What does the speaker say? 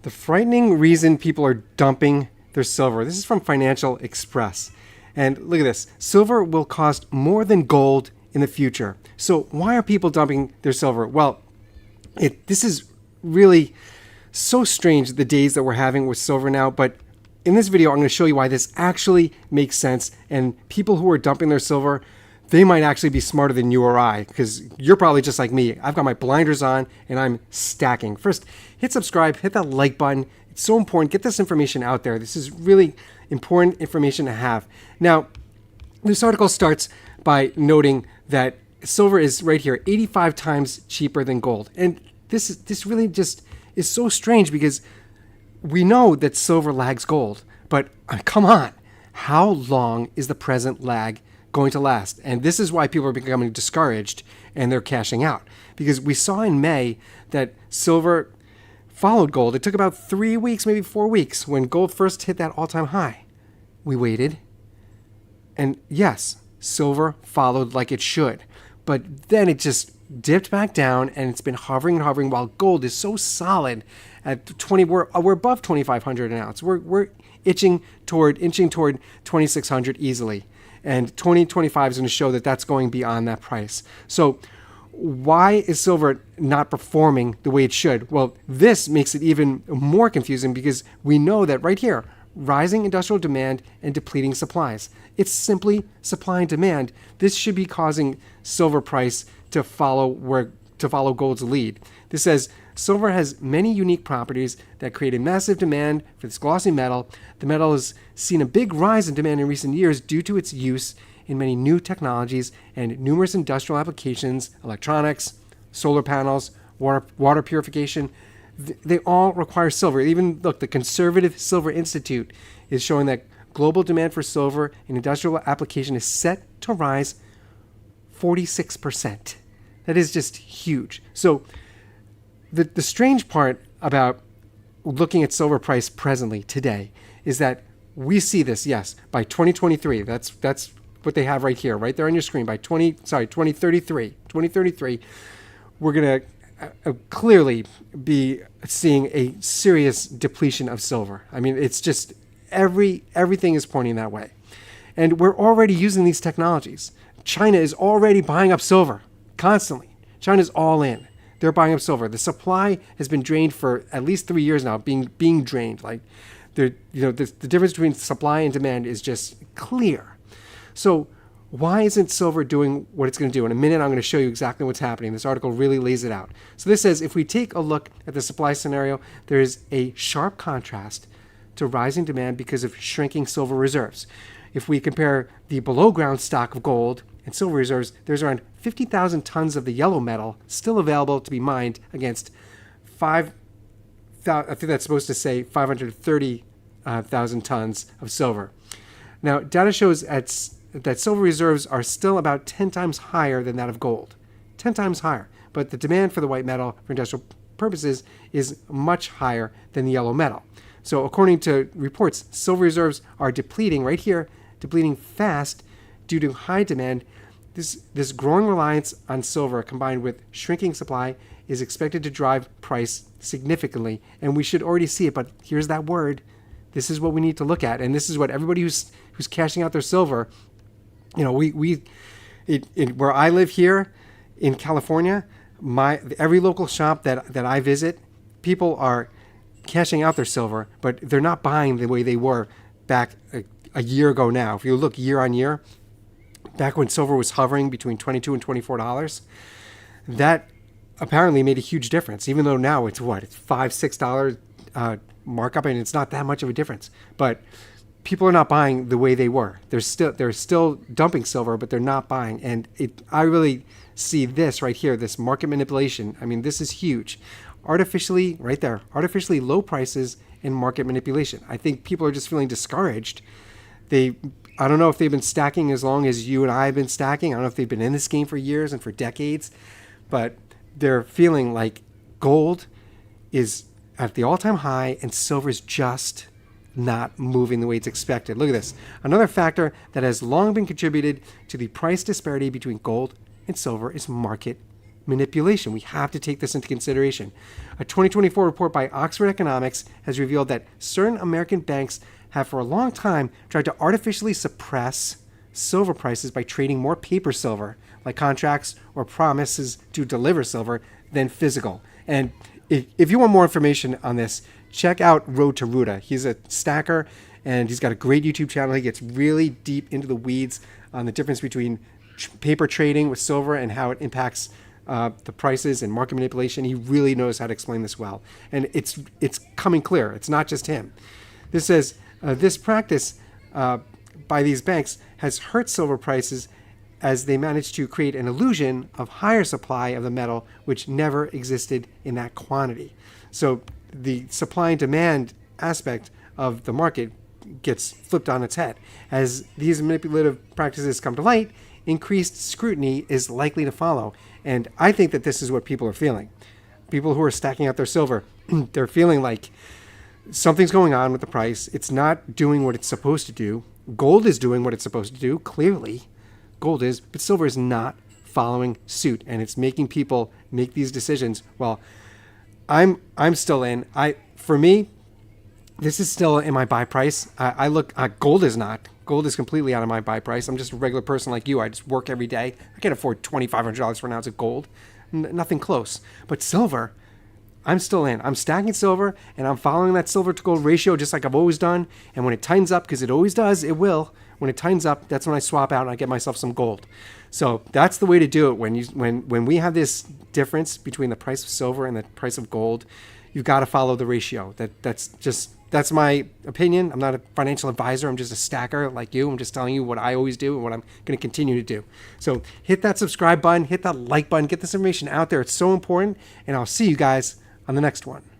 The frightening reason people are dumping their silver. This is from Financial Express. And look at this. Silver will cost more than gold in the future. So why are people dumping their silver? Well, this is really so strange, the days that we're having with silver now. But in this video, I'm going to show you why this actually makes sense. And people who are dumping their silver, they might actually be smarter than you or I, because you're probably just like me. I've got my blinders on and I'm stacking. First, hit subscribe, hit that like button. It's so important. Get this information out there. This is really important information to have. Now, this article starts by noting that silver is right here, 85 times cheaper than gold. And this really just is so strange, because we know that silver lags gold, but come on, how long is the present lag going to last? And this is why people are becoming discouraged and they're cashing out, because we saw in May that silver followed gold. It took about 3 weeks, maybe 4 weeks, when gold first hit that all-time high. We waited, and yes, silver followed like it should, but then it just dipped back down, and it's been hovering and hovering while gold is so solid at 20. We're above 2,500 an ounce. We're inching toward 2,600 easily. And 2025 is going to show that that's going beyond that price. So why is silver not performing the way it should? Well, this makes it even more confusing, because we know that right here, rising industrial demand and depleting supplies. It's simply supply and demand. This should be causing silver price to follow gold's lead. This says silver has many unique properties that create a massive demand for this glossy metal. The metal has seen a big rise in demand in recent years due to its use in many new technologies and numerous industrial applications, electronics, solar panels, water purification. They all require silver. Even, look, the Conservative Silver Institute is showing that global demand for silver in industrial application is set to rise 46%. That is just huge. So the strange part about looking at silver price presently today is that we see this, yes, by 2023. That's what they have right here, right there on your screen. By 2033, we're going to clearly be seeing a serious depletion of silver. I mean, it's just everything is pointing that way. And we're already using these technologies. China is already buying up silver constantly. China's all in. They're buying up silver. The supply has been drained for at least 3 years now, being drained. Like, the difference between supply and demand is just clear. So why isn't silver doing what it's going to do? In a minute, I'm going to show you exactly what's happening. This article really lays it out. So this says, if we take a look at the supply scenario, there is a sharp contrast to rising demand because of shrinking silver reserves. If we compare the below ground stock of gold and silver reserves, there's around 50,000 tons of the yellow metal still available to be mined against I think that's supposed to say 530,000 tons of silver. Now, data shows that silver reserves are still about 10 times higher than that of gold. 10 times higher. But the demand for the white metal for industrial purposes is much higher than the yellow metal. So according to reports, silver reserves are depleting right here, depleting fast due to high demand. This growing reliance on silver combined with shrinking supply is expected to drive price significantly. And we should already see it, but here's that word. This is what we need to look at. And this is what everybody who's cashing out their silver, where I live here in California, every local shop that I visit, people are cashing out their silver, but they're not buying the way they were back a year ago now. If you look year on year, back when silver was hovering between $22 and $24, that apparently made a huge difference, even though now it's $5-6 markup, and it's not that much of a difference. But people are not buying the way they were. They're still dumping silver, but they're not buying. And I really see this right here, this market manipulation. I mean, this is huge. Artificially low prices and market manipulation. I think people are just feeling discouraged. I don't know if they've been stacking as long as you and I have been stacking. I don't know if they've been in this game for years and for decades, but they're feeling like gold is at the all-time high and silver is just not moving the way it's expected. Look at this. Another factor that has long been contributed to the price disparity between gold and silver is market manipulation. We have to take this into consideration. A 2024 report by Oxford Economics has revealed that certain American banks have for a long time tried to artificially suppress silver prices by trading more paper silver, like contracts or promises to deliver silver, than physical. And if you want more information on this, check out Road to Ruta. He's a stacker, and he's got a great YouTube channel. He gets really deep into the weeds on the difference between paper trading with silver and how it impacts the prices and market manipulation. He really knows how to explain this well. And it's coming clear. It's not just him. This says, this practice by these banks has hurt silver prices as they managed to create an illusion of higher supply of the metal, which never existed in that quantity. So the supply and demand aspect of the market gets flipped on its head. As these manipulative practices come to light, increased scrutiny is likely to follow. And I think that this is what people are feeling. People who are stacking out their silver, they're feeling like something's going on with the price. It's not doing what it's supposed to do. Gold is doing what it's supposed to do, clearly. Gold is, but silver is not following suit, and it's making people make these decisions. Well, I'm still in. For me, this is still in my buy price. I look. Gold is not. Gold is completely out of my buy price. I'm just a regular person like you. I just work every day. I can't afford $2,500 for an ounce of gold. Nothing close. But silver, I'm still in. I'm stacking silver, and I'm following that silver to gold ratio just like I've always done. And when it tightens up, because it always does, it will. When it tightens up, that's when I swap out and I get myself some gold. So that's the way to do it. When we have this difference between the price of silver and the price of gold, you've got to follow the ratio. That's my opinion. I'm not a financial advisor. I'm just a stacker like you. I'm just telling you what I always do and what I'm going to continue to do. So hit that subscribe button, hit that like button, get this information out there. It's so important. And I'll see you guys on the next one.